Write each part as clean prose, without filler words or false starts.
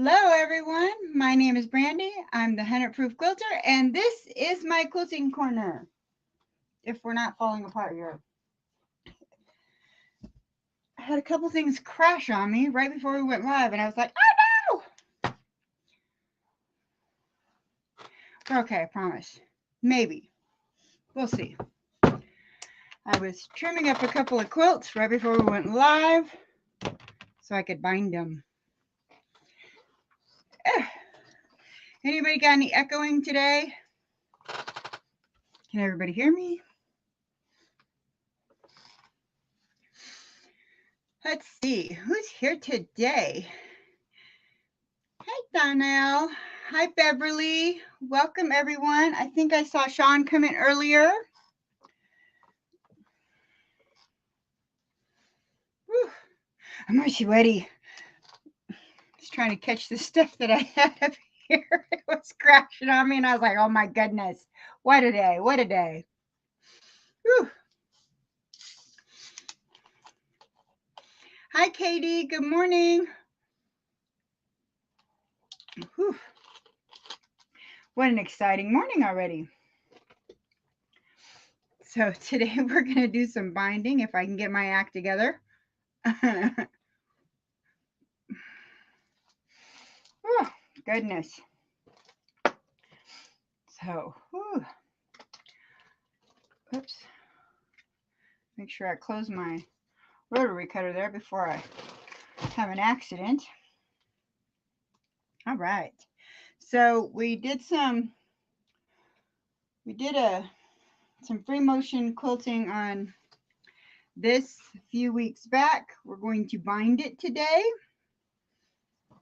Hello everyone, my name is Brandy. I'm the 100-proof quilter and this is my quilting corner. If we're not falling apart here. I had a couple things crash on me right before we went live and I was like, oh no! We're okay, I promise. Maybe. We'll see. I was trimming up a couple of quilts right before we went live so I could bind them. Anybody got any echoing today? Can everybody hear me? Let's see, who's here today? Hi, Donnell. Hi, Beverly. Welcome, everyone. I think I saw Sean come in earlier. Whew. I'm already sweaty. Just trying to catch the stuff that I had up here. It was crashing on me, and I was like, oh, my goodness. What a day. What a day. Whew. Hi, Katie. Good morning. Whew. What an exciting morning already. So today we're going to do some binding if I can get my act together. Oh, goodness. So, whew. Oops. Make sure I close my rotary cutter there before I have an accident. All right. So we did some free motion quilting on this a few weeks back. We're going to bind it today.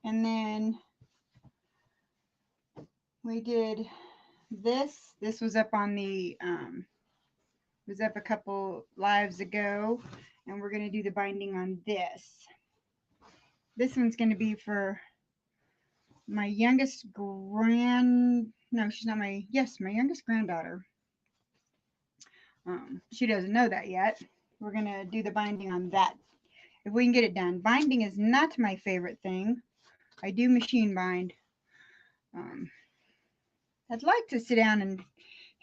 And then we did this. This was up on the was up a couple lives ago, and we're going to do the binding on this. This one's going to be for my youngest my youngest granddaughter. She doesn't know that yet. We're going to do the binding on that if we can get it done. Binding is not my favorite thing. I do machine bind. I'd like to sit down and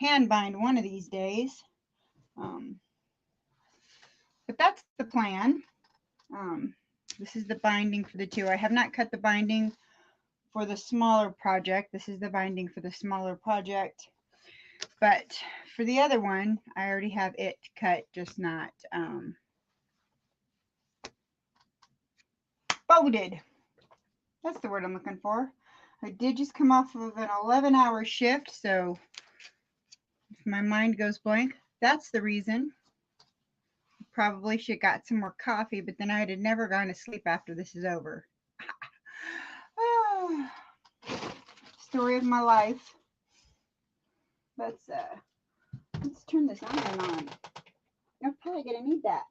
hand bind one of these days. But that's the plan. This is the binding for the two. I have not cut the binding for the smaller project. This is the binding for the smaller project. But for the other one, I already have it cut, just not folded. That's the word I'm looking for. I did just come off of an 11-hour shift, so if my mind goes blank, that's the reason. Probably should have got some more coffee, but then I'd have never gone to sleep after this is over. Oh, story of my life. Let's turn this iron on. I'm probably gonna need that.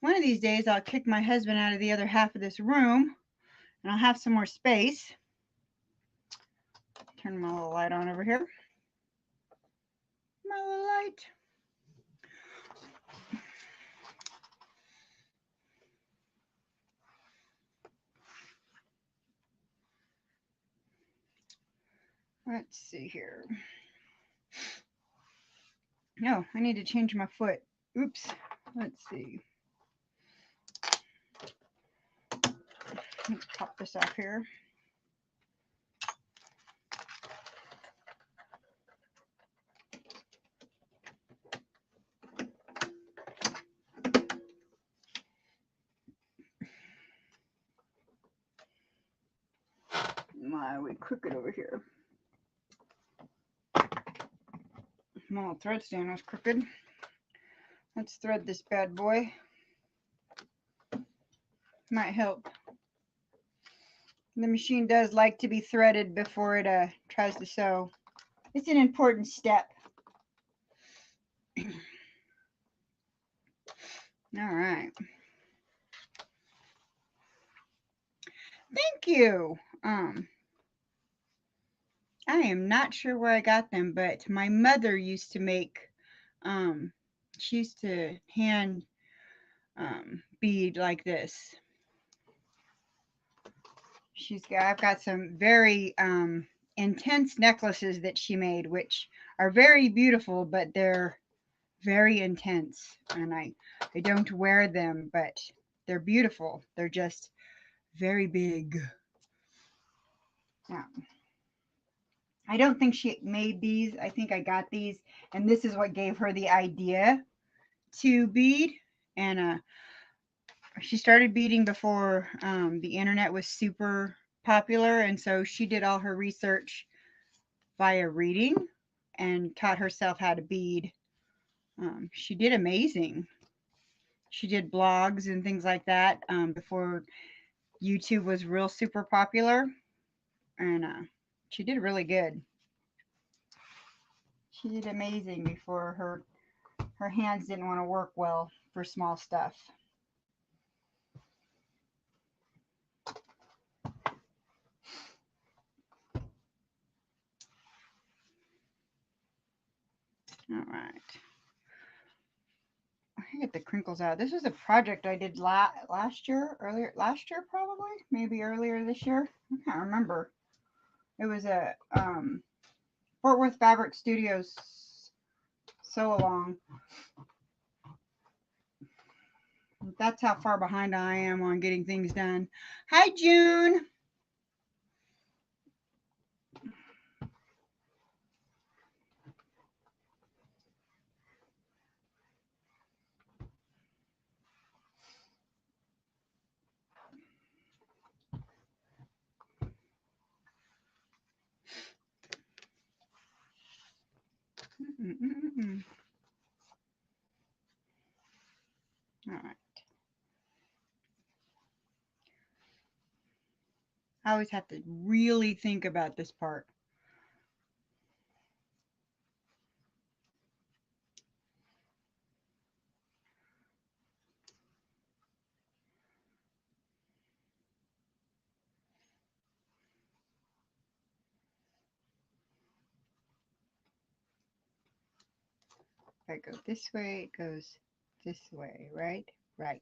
One of these days I'll kick my husband out of the other half of this room and I'll have some more space. Turn my little light on over here. My little light. Let's see here. No, I need to change my foot. Oops. Let's see. Let's pop this off here. My way crooked over here. My little thread stand was crooked. Let's thread this bad boy. Might help. The machine does like to be threaded before it tries to sew. It's an important step. All right. Thank you. I am not sure where I got them, but my mother used to make, she used to hand bead like this. I've got some very intense necklaces that she made, which are very beautiful, but they're very intense. And I don't wear them, but they're beautiful. They're just very big. Yeah. I don't think she made these. I think I got these, and this is what gave her the idea to bead. And she started beading before the internet was super popular, and so she did all her research via reading and taught herself how to bead. She did amazing. She did blogs and things like that before YouTube was real super popular, and she did really good. She did amazing before her hands didn't want to work well for small stuff. All right. I get the crinkles out. This was a project I did last year, probably, maybe earlier this year. I can't remember. It was a Fort Worth Fabric Studios sew along. That's how far behind I am on getting things done. Hi, June. All right. I always have to really think about this part. If I go this way, it goes this way, right? Right.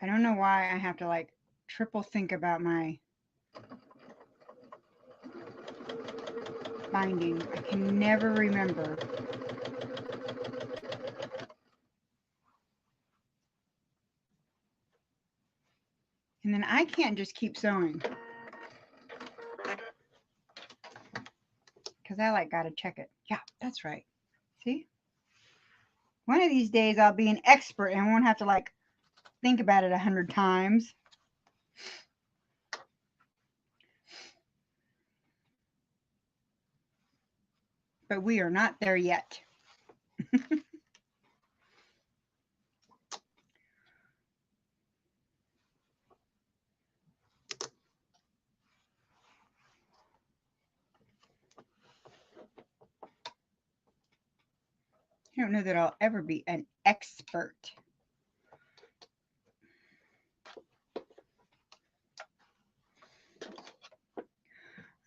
I don't know why I have to like triple think about my binding. I can never remember. And then I can't just keep sewing, because I like got to check it. Yeah, that's right. See? One of these days I'll be an expert and I won't have to like think about it 100 times. But we are not there yet. I don't know that I'll ever be an expert.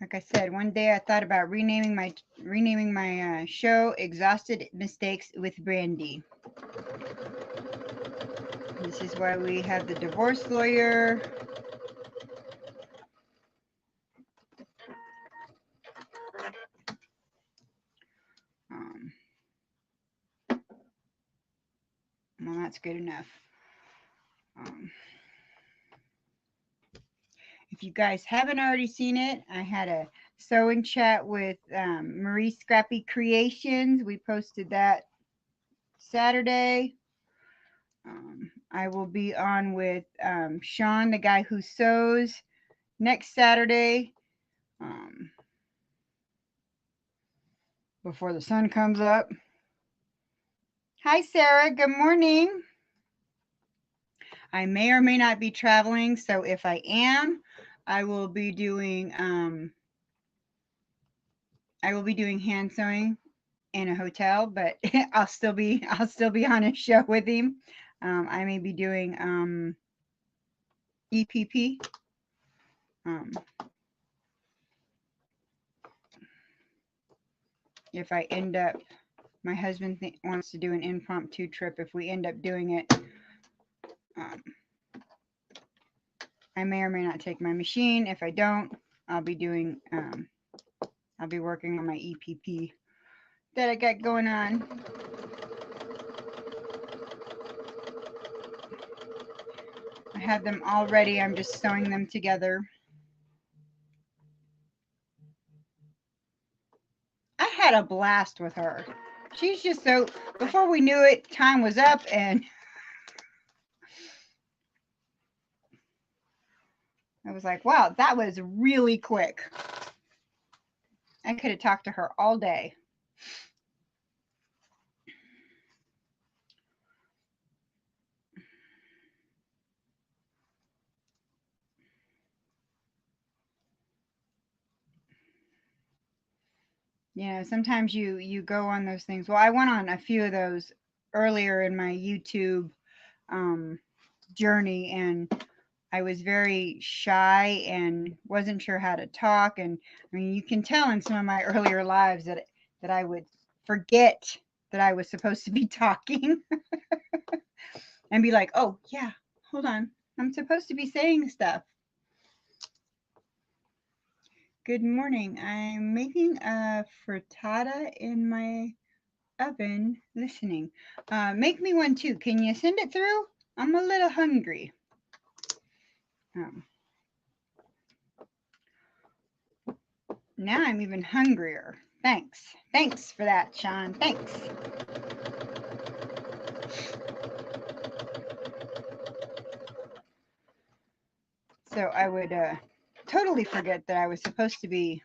Like I said, one day I thought about renaming my show "Exhausted Mistakes with Brandy." This is why we have the divorce lawyer. Well, that's good enough. If you guys haven't already seen it, I had a sewing chat with Marie Scrappy Creations. We posted that Saturday. I will be on with Sean, the guy who sews, next Saturday. Before the sun comes up. Hi, Sarah. Good morning. I may or may not be traveling, so if I am, I will be doing hand sewing in a hotel, but I'll still be on a show with him. I may be doing EPP. if I end up, my husband wants to do an impromptu trip. If we end up doing it, I may or may not take my machine. If I don't, I'll be doing, I'll be working on my EPP that I got going on. I have them all ready. I'm just sewing them together. I had a blast with her. She's just so, before we knew it, time was up, and I was like, wow, that was really quick. I could have talked to her all day. You know, sometimes you go on those things. Well, I went on a few of those earlier in my YouTube journey, and I was very shy and wasn't sure how to talk. And I mean, you can tell in some of my earlier lives that I would forget that I was supposed to be talking and be like, oh yeah, hold on, I'm supposed to be saying stuff. Good morning. I'm making a frittata in my oven, listening. Make me one too. Can you send it through? I'm a little hungry. Now I'm even hungrier. Thanks. Thanks for that, Sean. Thanks. So I would totally forget that I was supposed to be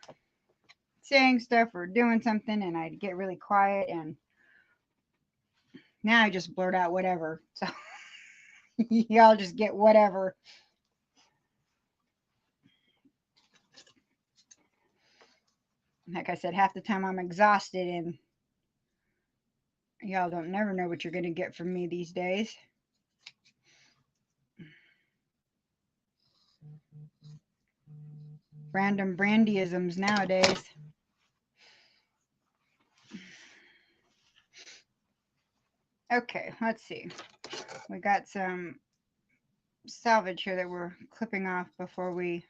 saying stuff or doing something, and I'd get really quiet, and now I just blurt out whatever. So y'all just get whatever. Like I said, half the time I'm exhausted, and y'all don't never know what you're going to get from me these days. Random Brandyisms nowadays. Okay, let's see. We got some salvage here that we're clipping off before we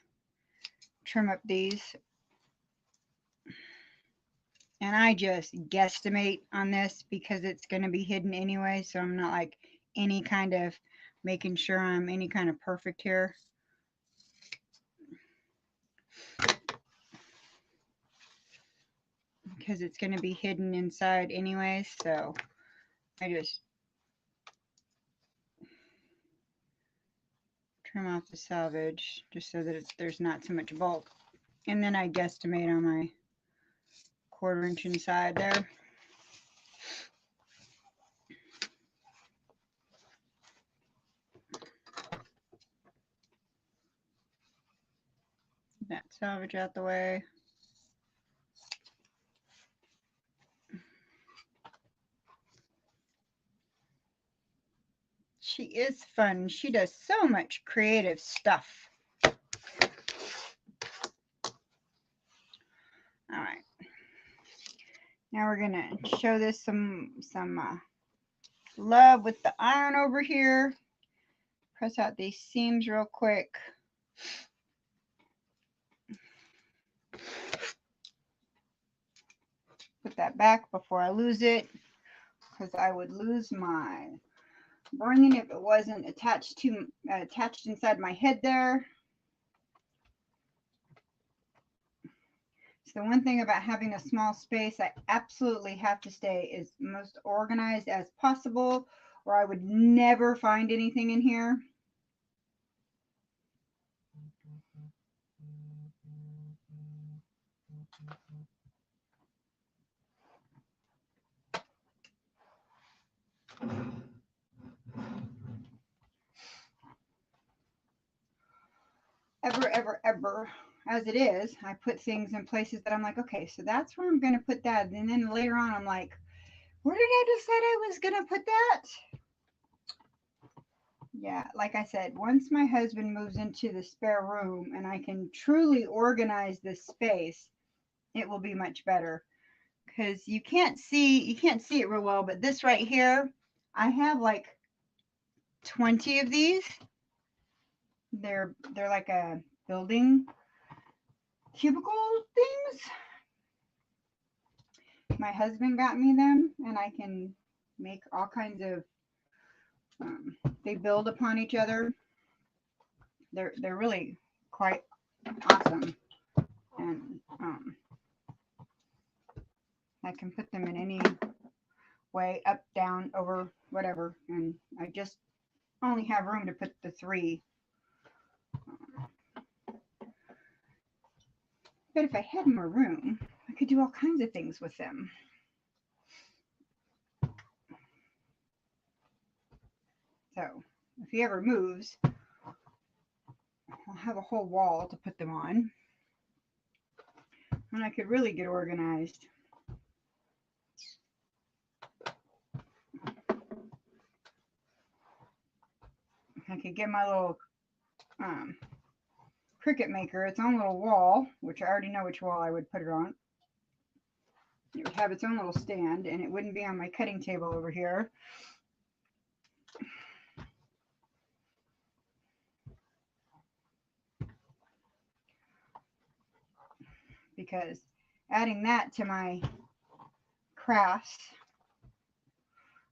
trim up these. And I just guesstimate on this because it's going to be hidden anyway, so I'm not like any kind of making sure I'm any kind of perfect here. Because it's going to be hidden inside anyway, so I just trim off the salvage just so that there's not so much bulk. And then I guesstimate on my 1/4 inch inside there. That salvage out the way. She is fun. She does so much creative stuff. All right. Now we're gonna show this some love with the iron over here. Press out these seams real quick. Put that back before I lose it, because I would lose my bringing if it wasn't attached inside my head there. So one thing about having a small space, I absolutely have to stay as most organized as possible, or I would never find anything in here. Ever, as it is, I put things in places that I'm like, okay, so that's where I'm going to put that. And then later on, I'm like, where did I decide I was going to put that? Yeah, like I said, once my husband moves into the spare room and I can truly organize this space, it will be much better. Because you can't see it real well, but this right here, I have like 20 of these. They're like a building cubicle things. My husband got me them, and I can make all kinds of they build upon each other. They're really quite awesome, and I can put them in any way, up, down, over, whatever, and I just only have room to put the 3. But if I had more room, I could do all kinds of things with them. So if he ever moves, I'll have a whole wall to put them on, and I could really get organized. I could get my little Cricut maker its own little wall, which I already know which wall I would put it on. It would have its own little stand, and it wouldn't be on my cutting table over here. Because adding that to my crafts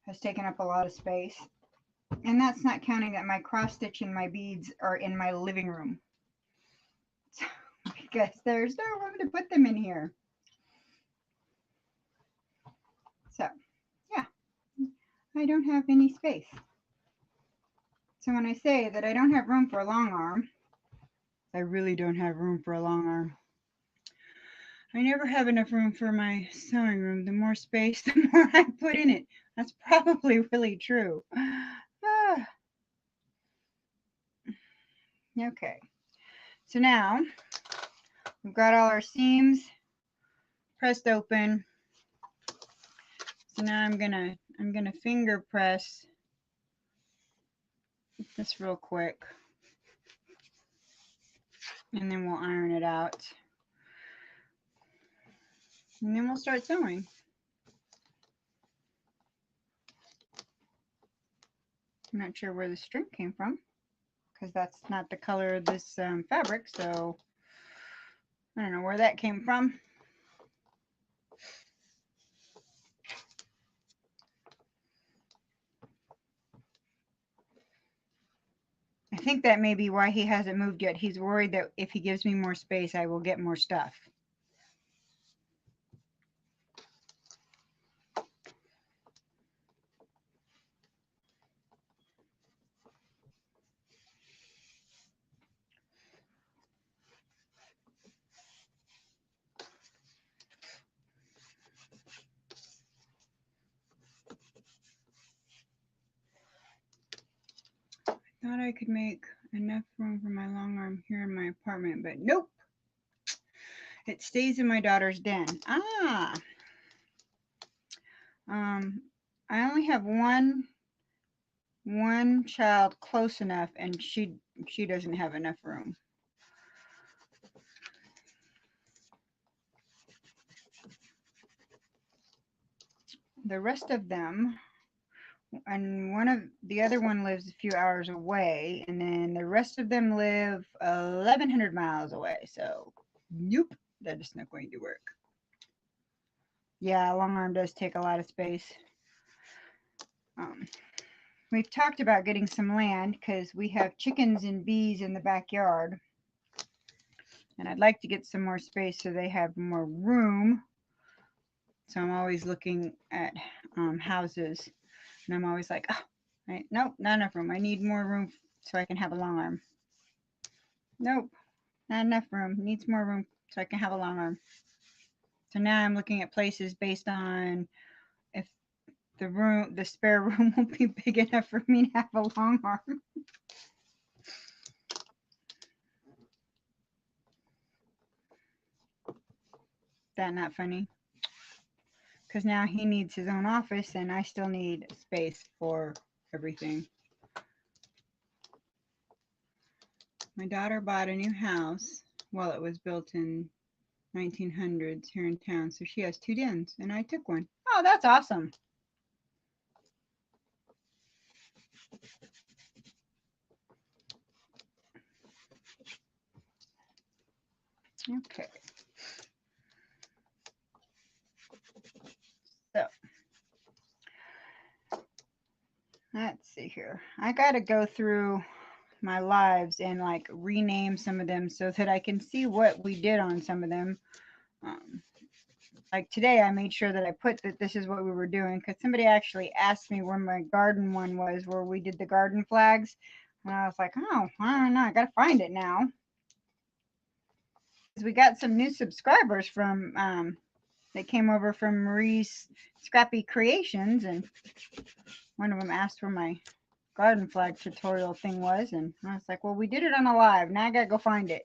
has taken up a lot of space. And that's not counting that my cross stitch and my beads are in my living room. So, because there's no room to put them in here. So, yeah, I don't have any space. So when I say that I don't have room for a long arm, I really don't have room for a long arm. I never have enough room for my sewing room. The more space, the more I put in it. That's probably really true. Okay, so now we've got all our seams pressed open. So now I'm gonna finger press this real quick, and then we'll iron it out, and then we'll start sewing. I'm not sure where the string came from, because that's not the color of this fabric, so I don't know where that came from. I think that may be why he hasn't moved yet. He's worried that if he gives me more space, I will get more stuff. Thought I could make enough room for my long arm here in my apartment, but nope. It stays in my daughter's den. I only have one child close enough, and she doesn't have enough room. The rest of them, and the other one lives a few hours away, and then the rest of them live 1,100 miles away. So, nope, that is not going to work. Yeah, long arm does take a lot of space. We've talked about getting some land because we have chickens and bees in the backyard, and I'd like to get some more space so they have more room. So I'm always looking at houses, and I'm always like, oh, right, nope, not enough room. I need more room so I can have a long arm. Nope, not enough room. Needs more room so I can have a long arm. So now I'm looking at places based on if the spare room won't be big enough for me to have a long arm. That not funny? Because now he needs his own office, and I still need space for everything. My daughter bought a new house while it was built in 1900s here in town, so she has 2 dens, and I took one. Oh, that's awesome. Okay. So let's see here. I got to go through my lives and like rename some of them so that I can see what we did on some of them. Like today, I made sure that I put that this is what we were doing because somebody actually asked me where my garden one was, where we did the garden flags. And I was like, oh, I don't know. I got to find it now. We got some new subscribers from, they came over from Marie's Scrappy Creations, and one of them asked where my garden flag tutorial thing was, and I was like, well, we did it on a live. Now I got to go find it.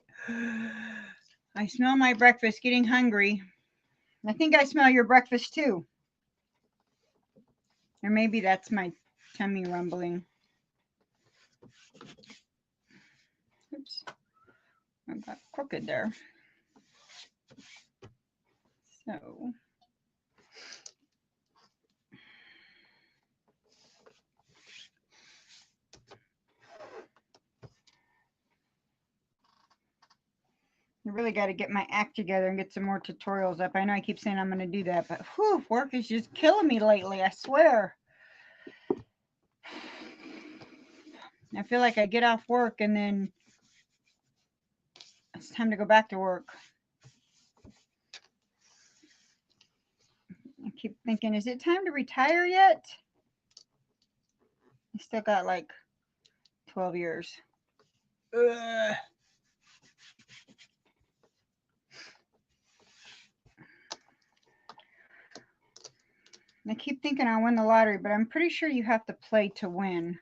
I smell my breakfast, getting hungry. I think I smell your breakfast too. Or maybe that's my tummy rumbling. Oops. I got crooked there. So. I really got to get my act together and get some more tutorials up. I know I keep saying I'm going to do that, but whew, work is just killing me lately, I swear. I feel like I get off work and then it's time to go back to work. I keep thinking, is it time to retire yet? I still got like 12 years. Ugh. I keep thinking I'll win the lottery, but I'm pretty sure you have to play to win.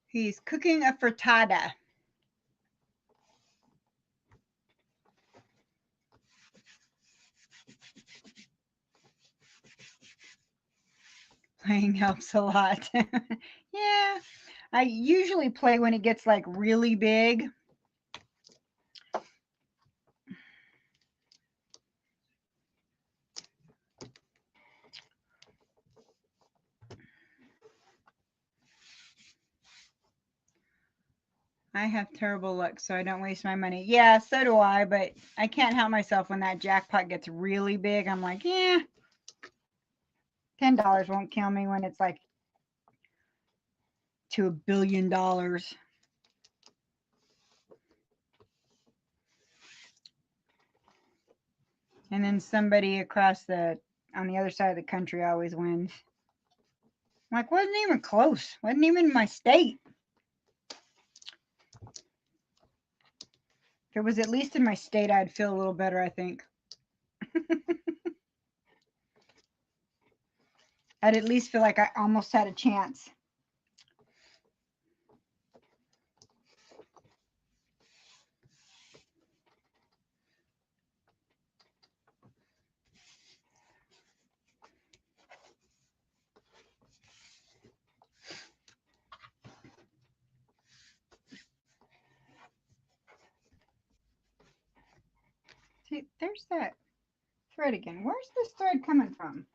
He's cooking a frittata. Playing helps a lot. Yeah, I usually play when it gets like really big. I have terrible luck, so I don't waste my money. Yeah, so do I, but I can't help myself when that jackpot gets really big. I'm like, yeah, $10 won't kill me when it's like to $1 billion. And then somebody across on the other side of the country always wins. I'm like, wasn't even close. Wasn't even in my state. If it was at least in my state, I'd feel a little better, I think. I'd at least feel like I almost had a chance. See, there's that thread again. Where's this thread coming from?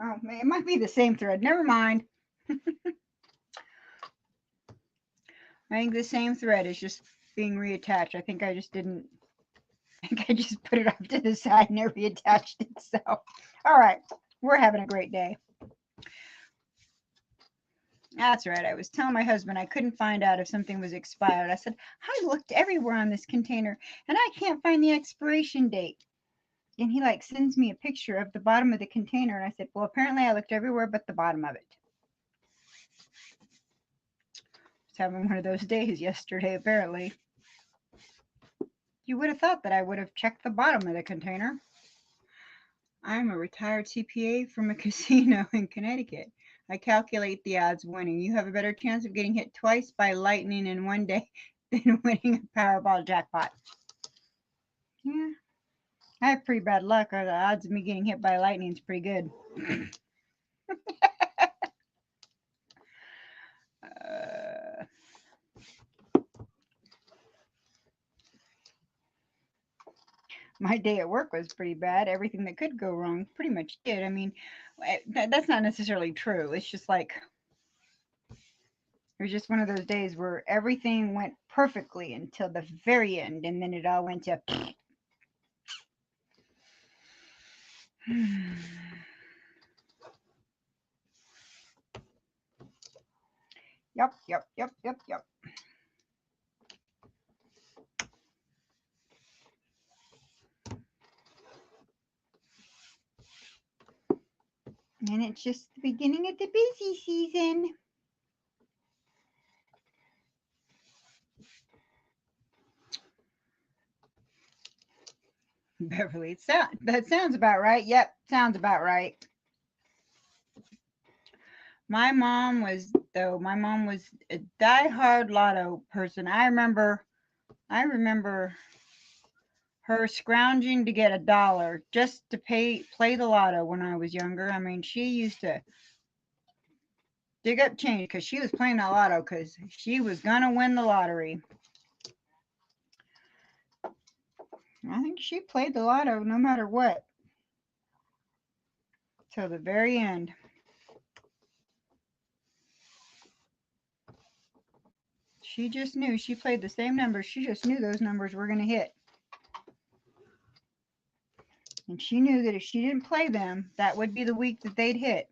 Oh, it might be the same thread. Never mind. I think the same thread is just being reattached. I think I just didn't. I think I just put it off to the side and it reattached itself. All right. We're having a great day. That's right. I was telling my husband I couldn't find out if something was expired. I said, I looked everywhere on this container and I can't find the expiration date. And he like sends me a picture of the bottom of the container. And I said, well, apparently I looked everywhere but the bottom of it. I was having one of those days yesterday, apparently. You would have thought that I would have checked the bottom of the container. I'm a retired CPA from a casino in Connecticut. I calculate the odds winning. You have a better chance of getting hit twice by lightning in one day than winning a Powerball jackpot. Yeah, I have pretty bad luck. Or the odds of me getting hit by lightning is pretty good. My day at work was pretty bad. Everything that could go wrong pretty much did. I mean, that's not necessarily true. It's just like, it was just one of those days where everything went perfectly until the very end, and then it all went to. Yep. And it's just the beginning of the busy season. Beverly, that sounds about right. Yep, sounds about right. My mom was a diehard lotto person. I remember her scrounging to get $1 just to play the lotto when I was younger. I mean, she used to dig up change because she was playing that lotto because she was gonna win the lottery. I think she played the lotto no matter what till the very end. She just knew. She played the same numbers. She just knew those numbers were going to hit. And she knew that if she didn't play them, that would be the week that they'd hit.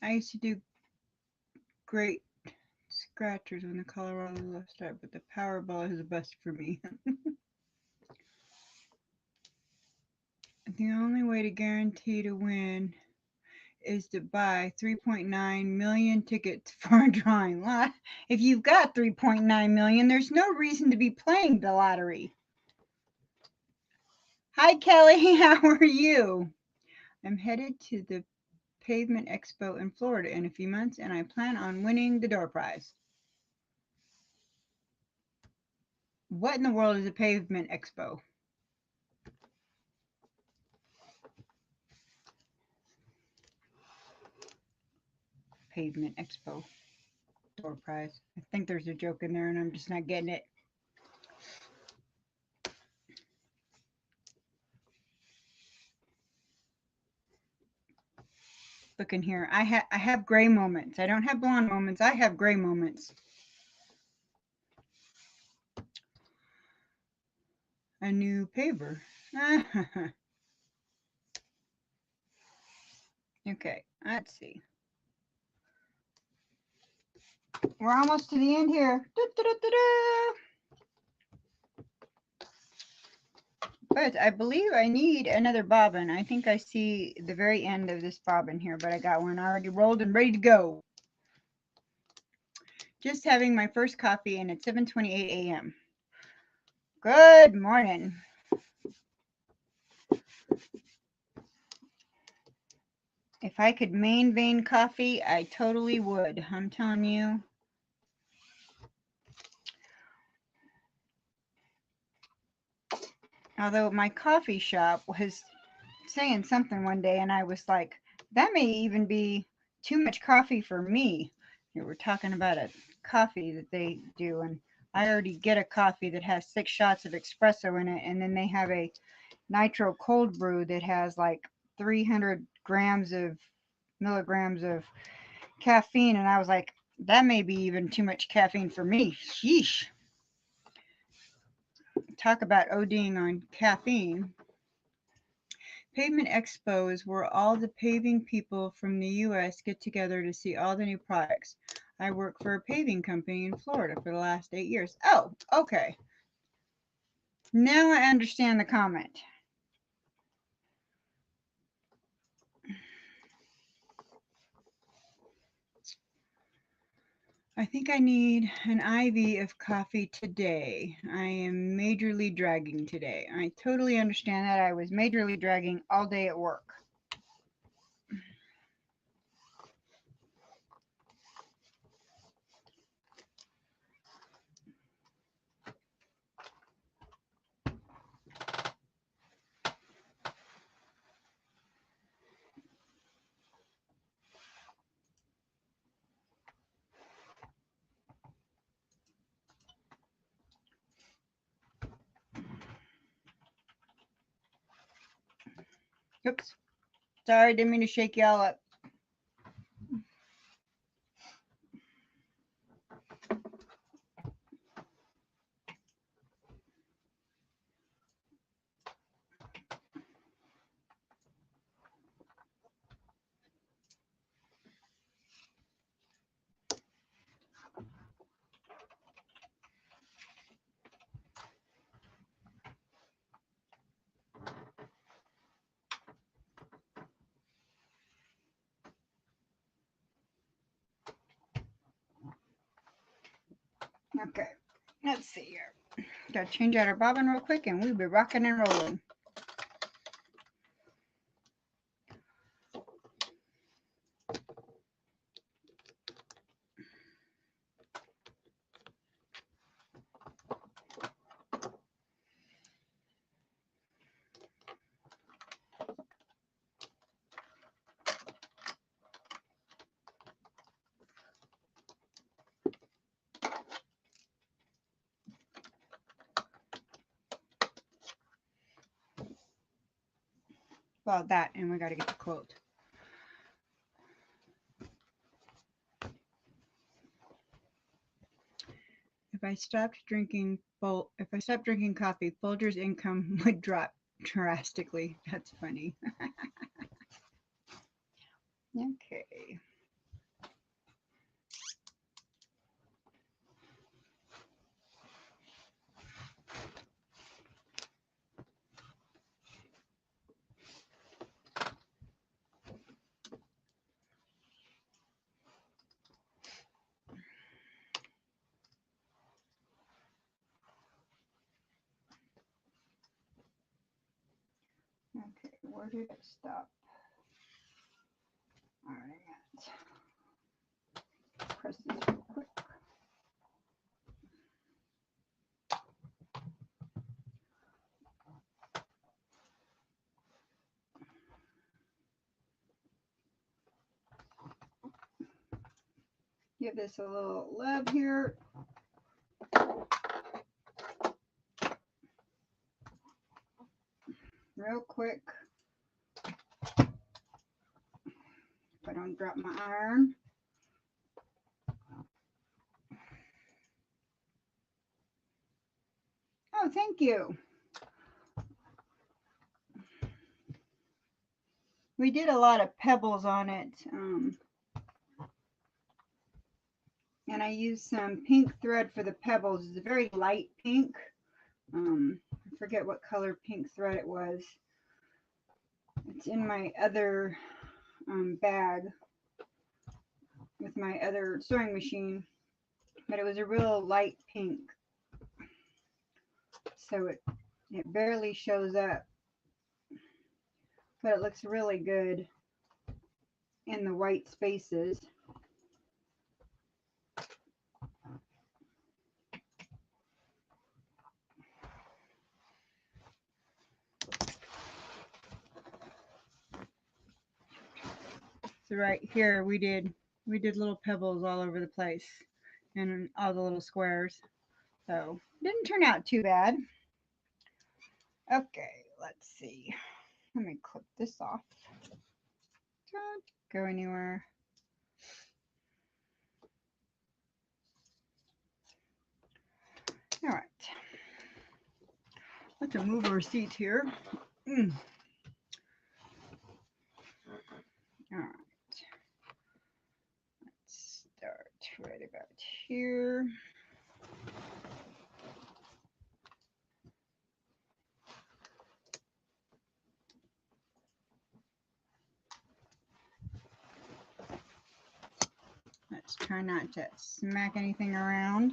I used to do great scratchers when the Colorado left start, but the Powerball is a bust for me. The only way to guarantee to win is to buy 3.9 million tickets for a drawing. Well, if you've got 3.9 million, there's no reason to be playing the lottery. Hi, Kelly. How are you? I'm headed to the Pavement Expo in Florida in a few months, and I plan on winning the door prize. What in the world is a Pavement Expo? Pavement Expo door prize. I think there's a joke in there, and I'm just not getting it. Look in here. I have gray moments. I don't have blonde moments. I have gray moments. A new paver. Okay, let's see. We're almost to the end here. But I believe I need another bobbin. I think I see the very end of this bobbin here, but I got one already rolled and ready to go. Just having my first coffee, and it's 7:28 a.m. Good morning. If I could main vein coffee, I totally would. I'm telling you. Although my coffee shop was saying something one day, and I was like, that may even be too much coffee for me. They were talking about a coffee that they do, and I already get a coffee that has 6 shots of espresso in it, and then they have a nitro cold brew that has like 300 milligrams of caffeine, and I was like, that may be even too much caffeine for me. Sheesh. Talk about ODing on caffeine. Pavement Expo is where all the paving people from the U.S. get together to see all the new products. I work for a paving company in Florida for the last 8 years. Oh, okay. Now I understand the comment. I think I need an IV of coffee today. I am majorly dragging today. I totally understand that. I was majorly dragging all day at work. Oops. Sorry, didn't mean to shake y'all up. Okay, let's see here. Gotta change out our bobbin real quick and we'll be rocking and rolling. Well, that, and we gotta get the quilt. If I stopped drinking coffee, Folger's income would drop drastically. That's funny. Okay. Okay, where did it stop? All right. Press this real quick. Give this a little love here. Real quick. If I don't drop my iron. Oh, thank you. We did a lot of pebbles on it. And I used some pink thread for the pebbles. It's a very light pink. I forget what color pink thread it was. It's in my other bag with my other sewing machine, but it was a real light pink. So it barely shows up, but it looks really good in the white spaces. So right here we did little pebbles all over the place and all the little squares. So didn't turn out too bad. Okay, let's see. Let me clip this off. Don't go anywhere. All right. Let's move our seat here. All right. Let's start right about here. Let's Try not to smack anything around.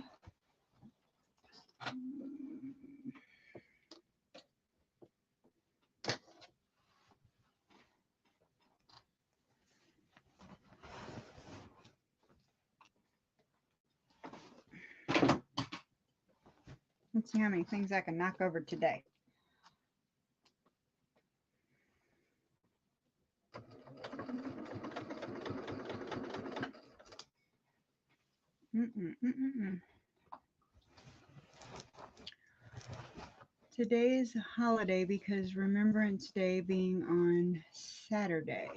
Let's see how many things I can knock over today. Today is a holiday because Remembrance Day being on Saturday.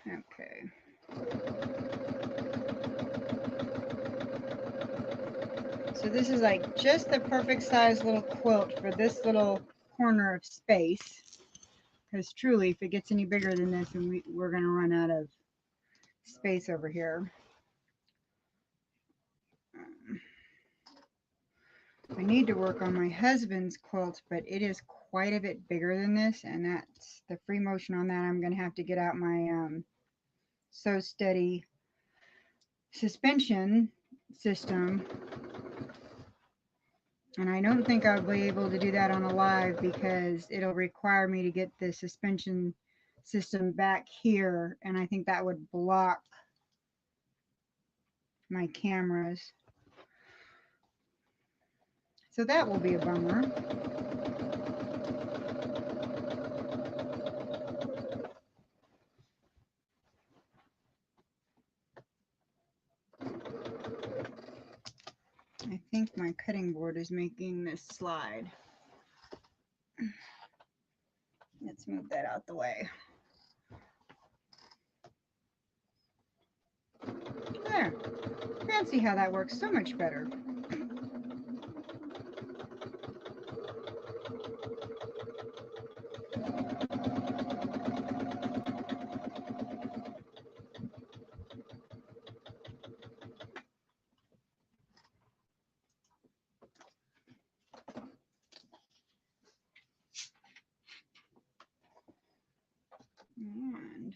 Okay. So this is like just the perfect size little quilt for this little corner of space. Because truly, if it gets any bigger than this, then we're going to run out of space over here. I need to work on my husband's quilt, but it is quite a bit bigger than this, and that's the free motion on that. I'm going to have to get out my Sew Steady suspension system, and I don't think I'll be able to do that on a live because it'll require me to get the suspension system back here, and I think that would block my cameras. So that will be a bummer. I think my cutting board is making this slide. Let's move that out the way. There. Fancy how that works so much better. And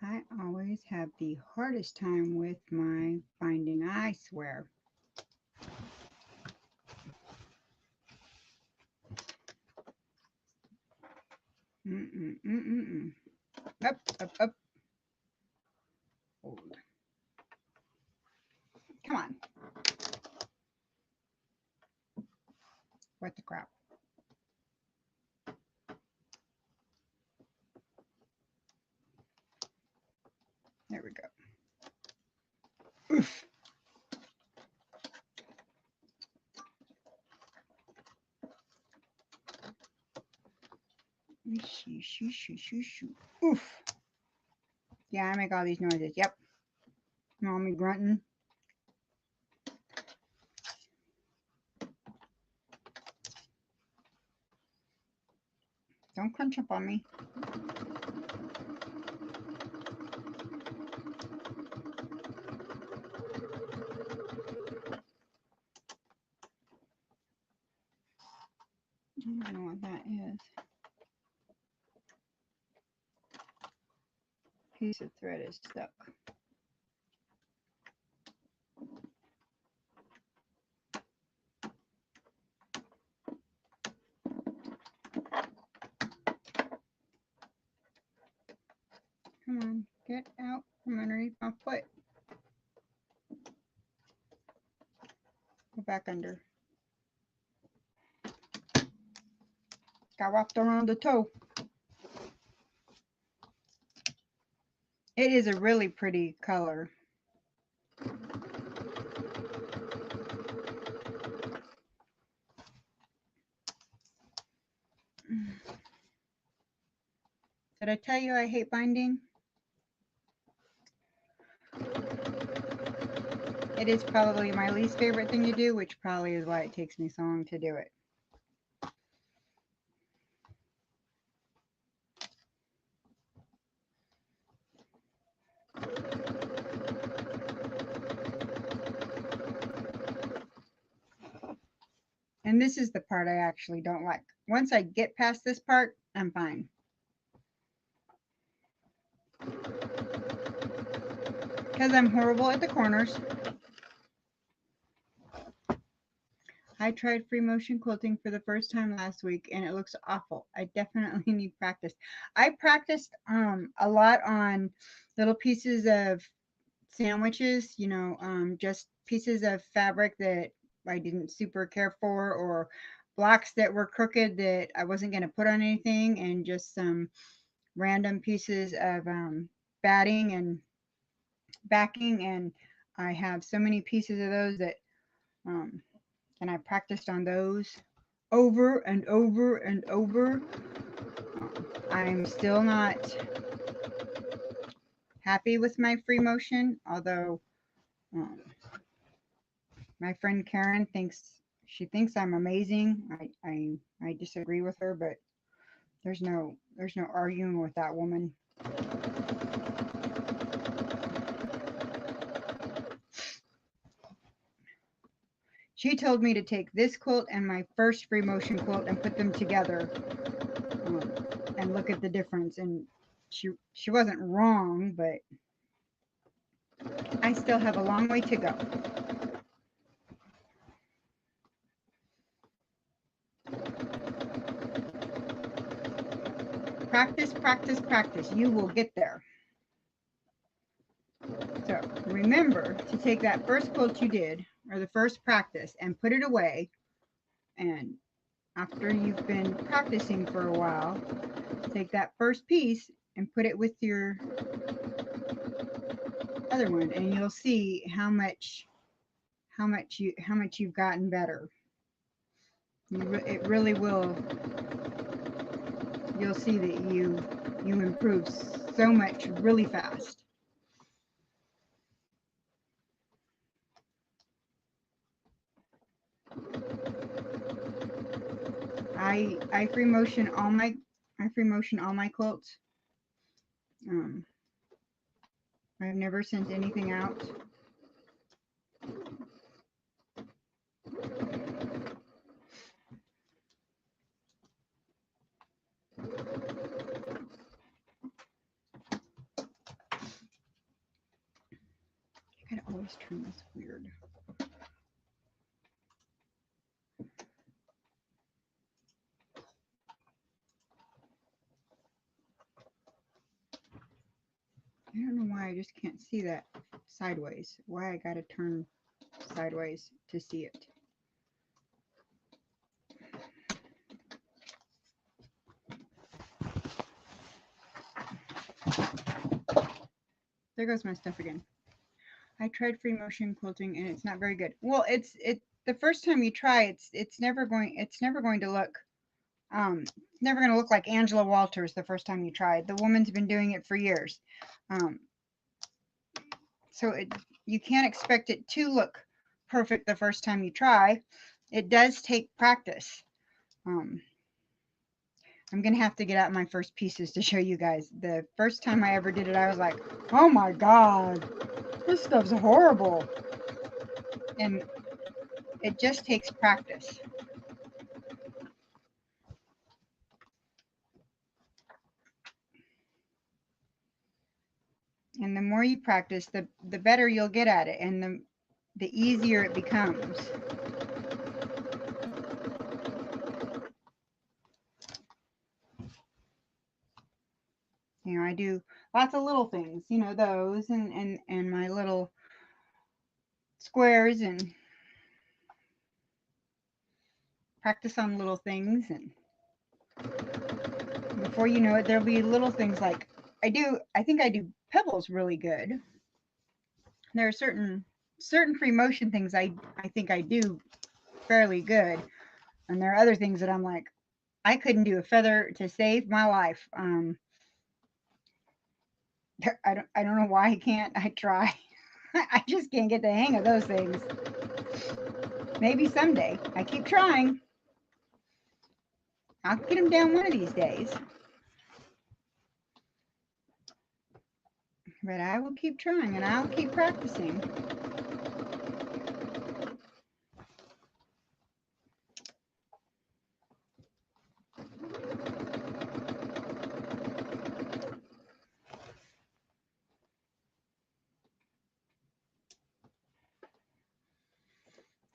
I always have the hardest time with my binding, I swear. Up, up, up. Hold. Come on. What the crap? There we go. Oof. Oof. Yeah, I make all these noises. Yep. Mommy grunting. Don't crunch up on me. I don't know what that is. Piece of thread is stuck. Come on, get out from underneath my foot. Go back under. Got wrapped around the toe. It is a really pretty color. Did I tell you I hate binding? It is probably my least favorite thing to do, which probably is why it takes me so long to do it. And this is the part I actually don't like. Once I get past this part, I'm fine. Because I'm horrible at the corners. I tried free motion quilting for the first time last week and it looks awful. I definitely need practice. I practiced a lot on little pieces of sandwiches, you know, just pieces of fabric that I didn't super care for, or blocks that were crooked that I wasn't going to put on anything, and just some random pieces of batting and backing. And I have so many pieces of those that and I practiced on those over and over and over. I'm still not happy with my free motion, although my friend Karen thinks I'm amazing. I disagree with her, but there's no arguing with that woman. She told me to take this quilt and my first free motion quilt and put them together and look at the difference. And she wasn't wrong, but I still have a long way to go. Practice, practice, practice. You will get there. So remember to take that first quilt you did, or the first practice, and put it away. And after you've been practicing for a while, take that first piece and put it with your other one, and you'll see how much you've gotten better. It really will. You'll see that you improve so much really fast. I free motion all my quilts. I've never sent anything out. I gotta always turn this weird. I don't know why I just can't see that sideways. Why I gotta turn sideways to see it. There goes my stuff again. I tried free motion quilting and it's not very good. Well, it's the first time you try, it's never going to look never going to look like Angela Walters the first time you try it. The woman's been doing it for years. So you can't expect it to look perfect the first time you try. It does take practice. I'm going to have to get out my first pieces to show you guys. The first time I ever did it, I was like, oh my God, this stuff's horrible. And it just takes practice. And the more you practice, the better you'll get at it, and the easier it becomes. You know, I do lots of little things, you know, those and my little squares, and practice on little things, and before you know it, there'll be little things like I think I do pebbles really good. There are certain free motion things I think I do fairly good, and there are other things that I'm like, I couldn't do a feather to save my life. I don't know why I can't. I try. I just can't get the hang of those things. Maybe someday. I keep trying. I'll get them down one of these days. But I will keep trying and I'll keep practicing.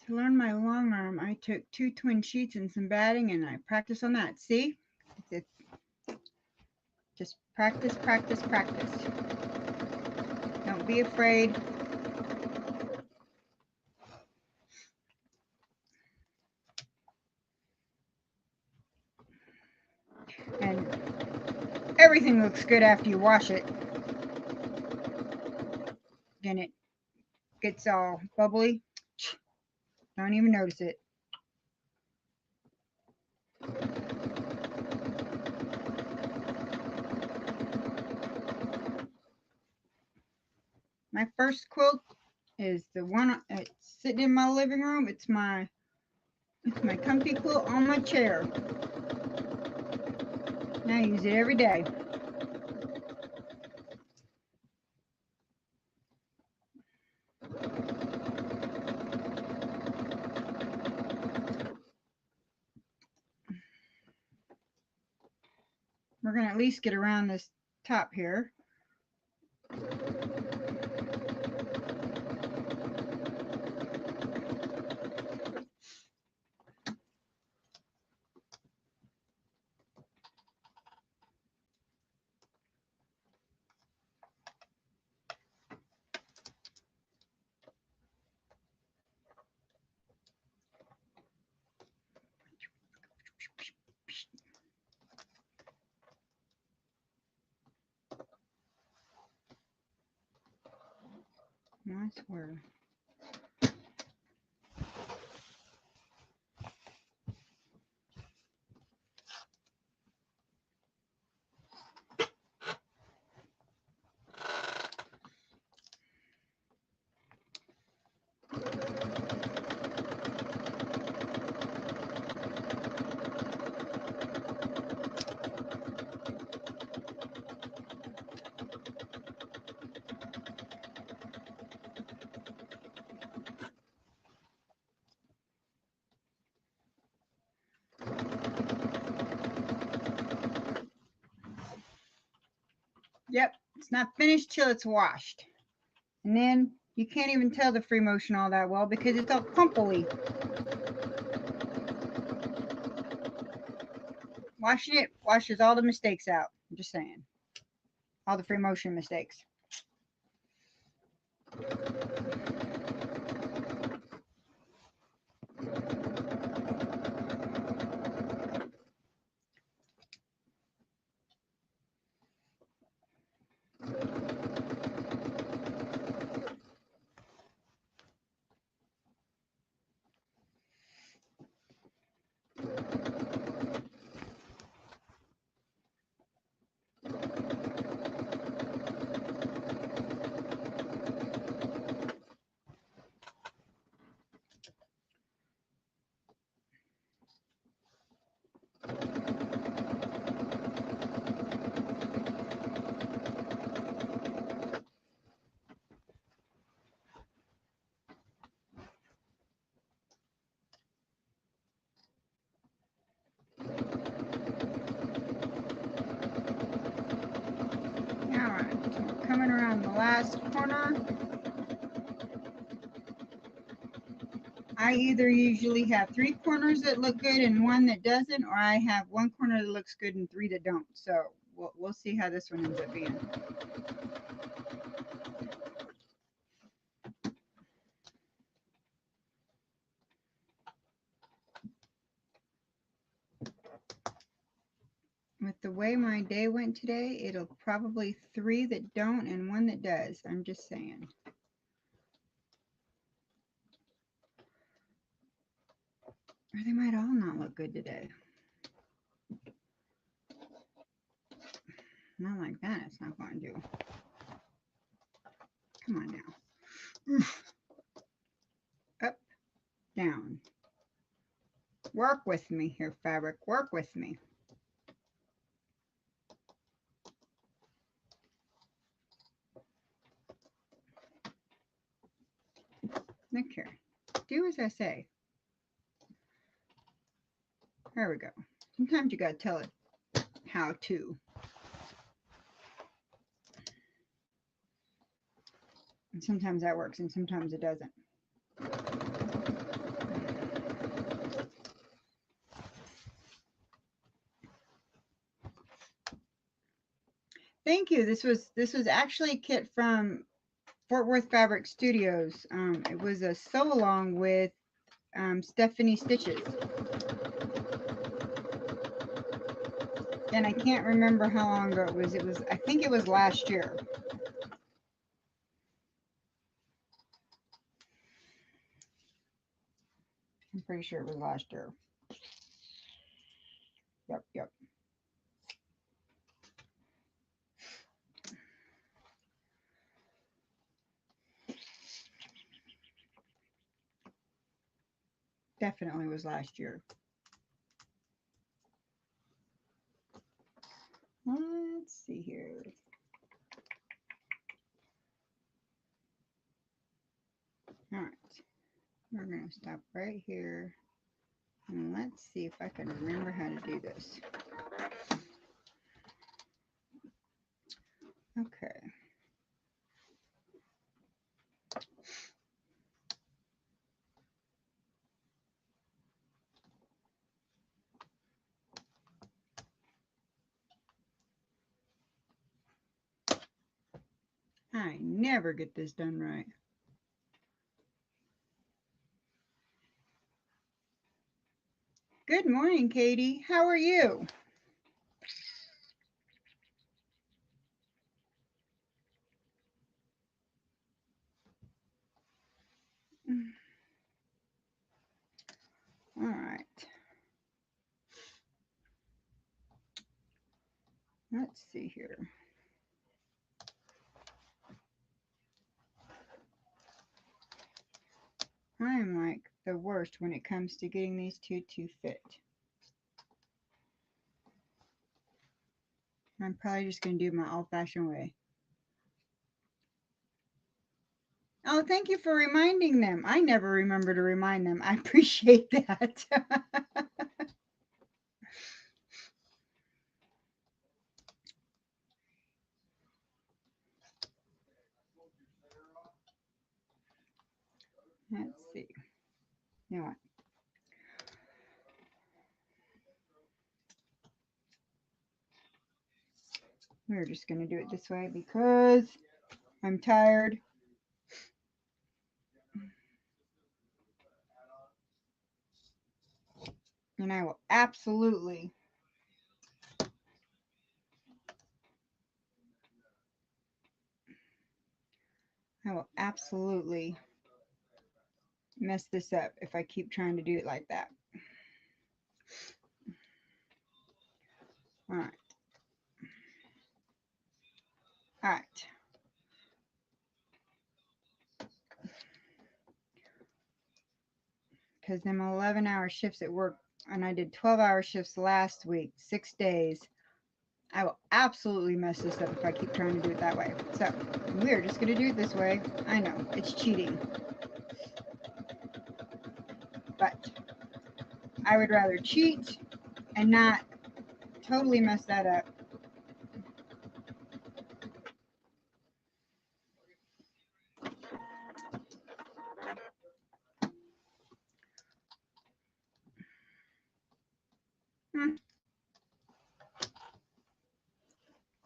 To learn my long arm, I took 2 twin sheets and some batting and I practiced on that. See? Just practice, practice, practice. Don't be afraid. And everything looks good after you wash it. Then it gets all bubbly. Don't even notice it. My first quilt is the one that's sitting in my living room. It's my comfy quilt on my chair. And I use it every day. We're going to at least get around this top here. I swear. Yep, it's not finished till it's washed. And then you can't even tell the free motion all that well because it's all crumply. Washing it washes all the mistakes out. I'm just saying. All the free motion mistakes. Coming around the last corner. I either usually have 3 corners that look good and 1 that doesn't, or I have 1 corner that looks good and 3 that don't. So we'll see how this one ends up being. With the way my day went today, it'll probably 3 that don't and 1 that does. I'm just saying. Or they might all not look good today. Not like that, it's not going to do. Come on now. Up, down. Work with me here, fabric. Work with me. Look here. Do as I say. There we go. Sometimes you gotta tell it how to. And sometimes that works and sometimes it doesn't. Thank you. This was actually a kit from Fort Worth Fabric Studios. It was a sew along with Stephanie Stitches. And I can't remember how long ago it was. I think it was last year. I'm pretty sure it was last year. Yep. Definitely was last year. Let's see here. All right. We're going to stop right here. And let's see if I can remember how to do this. Okay. I never get this done right. Good morning, Katie. How are you? All right. Let's see here. I am like the worst when it comes to getting these two to fit. I'm probably just going to do my old-fashioned way. Oh, thank you for reminding them. I never remember to remind them. I appreciate that. Let's see. You know what? We're just going to do it this way because I'm tired. And I will absolutely mess this up if I keep trying to do it like that. All right. All right. Because them 11-hour shifts at work, and I did 12-hour shifts last week, 6 days. I will absolutely mess this up if I keep trying to do it that way. So we're just going to do it this way. I know, it's cheating. But I would rather cheat and not totally mess that up.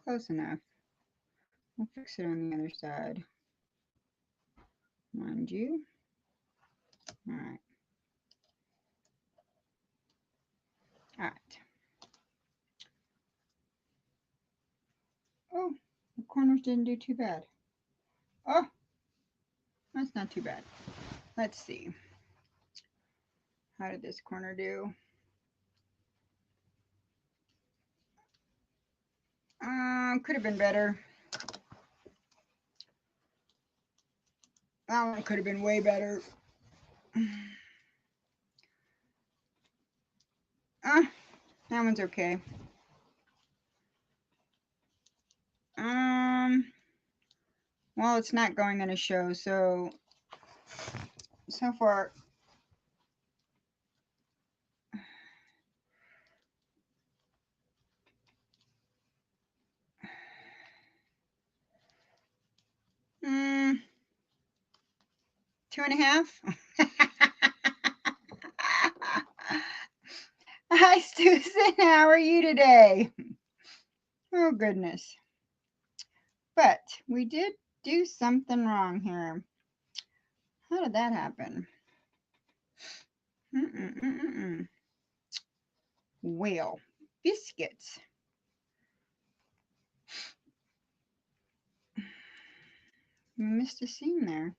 Close enough. We'll fix it on the other side. Mind you. All right. All right. Oh, the corners didn't do too bad. Oh, that's not too bad. Let's see. How did this corner do? Could have been better. That one could have been way better. That one's okay. Well, it's not going in a show, so far. Mm, 2.5. Hi, Susan. How are you today? Oh, goodness. But we did do something wrong here. How did that happen? Well, biscuits. We missed a seam there.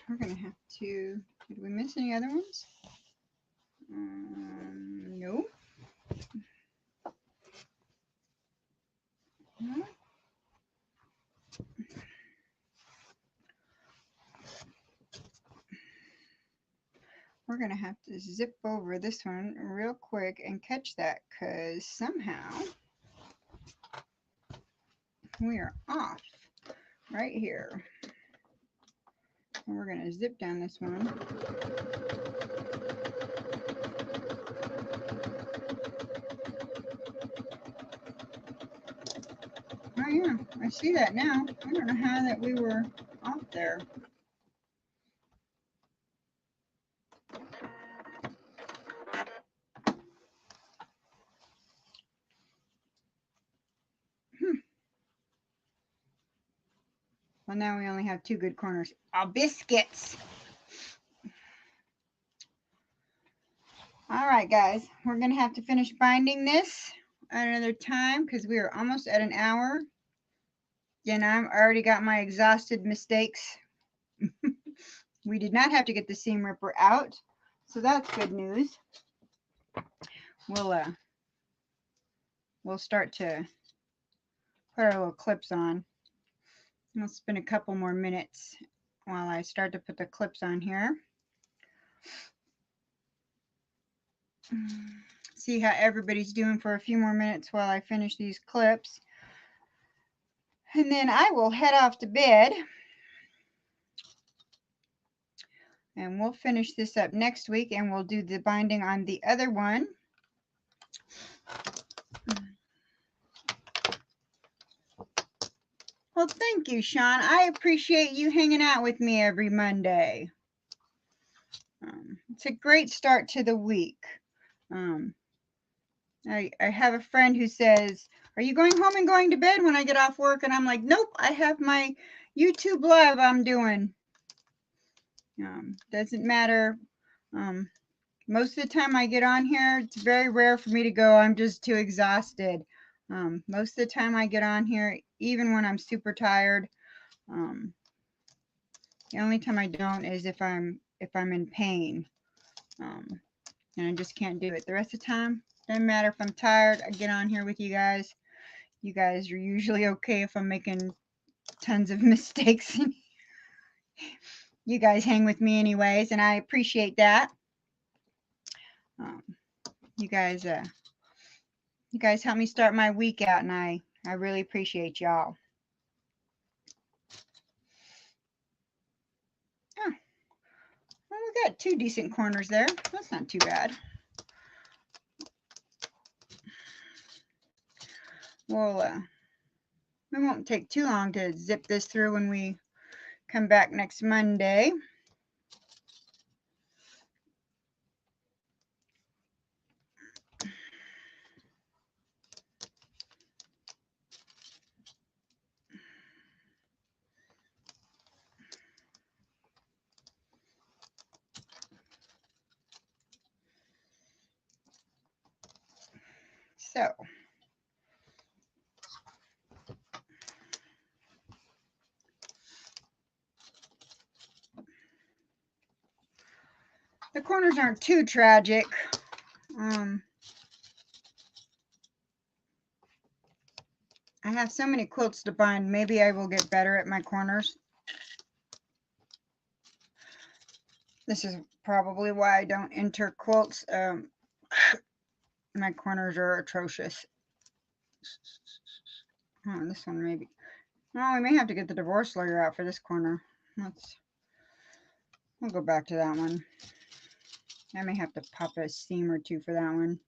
We're going to have to... Did we miss any other ones? No. No. We're going to have to zip over this one real quick and catch that, because somehow we are off right here. And we're going to zip down this one. Oh yeah, I see that now. I don't know how that we were off there. Well, now we only have 2 good corners. Oh, biscuits. All right, guys, we're going to have to finish binding this at another time because we are almost at an hour. And I've already got my exhausted mistakes. We did not have to get the seam ripper out, so that's good news. We'll start to put our little clips on. We'll spend a couple more minutes while I start to put the clips on here. See how everybody's doing for a few more minutes while I finish these clips. And then I will head off to bed. And we'll finish this up next week, and we'll do the binding on the other one. Well, thank you, Sean. I appreciate you hanging out with me every Monday. It's a great start to the week. I have a friend who says, "Are you going home and going to bed when I get off work?" And I'm like, "Nope, I have my YouTube live I'm doing." Doesn't matter. Most of the time I get on here, it's very rare for me to go, I'm just too exhausted. Most of the time I get on here, even when I'm super tired. The only time I don't is if I'm in pain. And I just can't do it. The rest of the time, doesn't matter if I'm tired, I get on here with you guys. You guys are usually okay if I'm making tons of mistakes. You guys hang with me anyways, and I appreciate that. You guys help me start my week out, and I really appreciate y'all. Oh, well, we got 2 decent corners there. That's not too bad. Well, we won't take too long to zip this through when we come back next Monday. So, the corners aren't too tragic. I have so many quilts to bind. Maybe I will get better at my corners. This is probably why I don't enter quilts. My corners are atrocious. Oh, this one maybe. Oh, we may have to get the divorce lawyer out for this corner. We'll go back to that one. I may have to pop a seam or two for that one.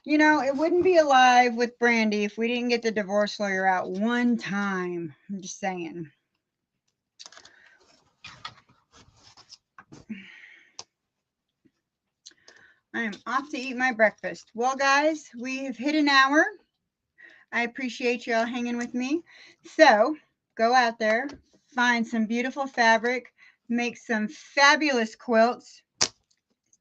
You know, it wouldn't be alive with Brandy if we didn't get the divorce lawyer out one time. I'm just saying. I am off to eat my breakfast. Well, guys, we have hit an hour. I appreciate y'all hanging with me. So go out there, find some beautiful fabric, make some fabulous quilts.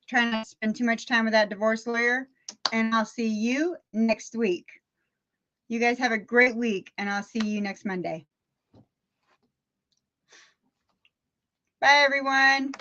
Try not to spend too much time with that divorce lawyer, and I'll see you next week. You guys have a great week, and I'll see you next Monday. Bye, everyone.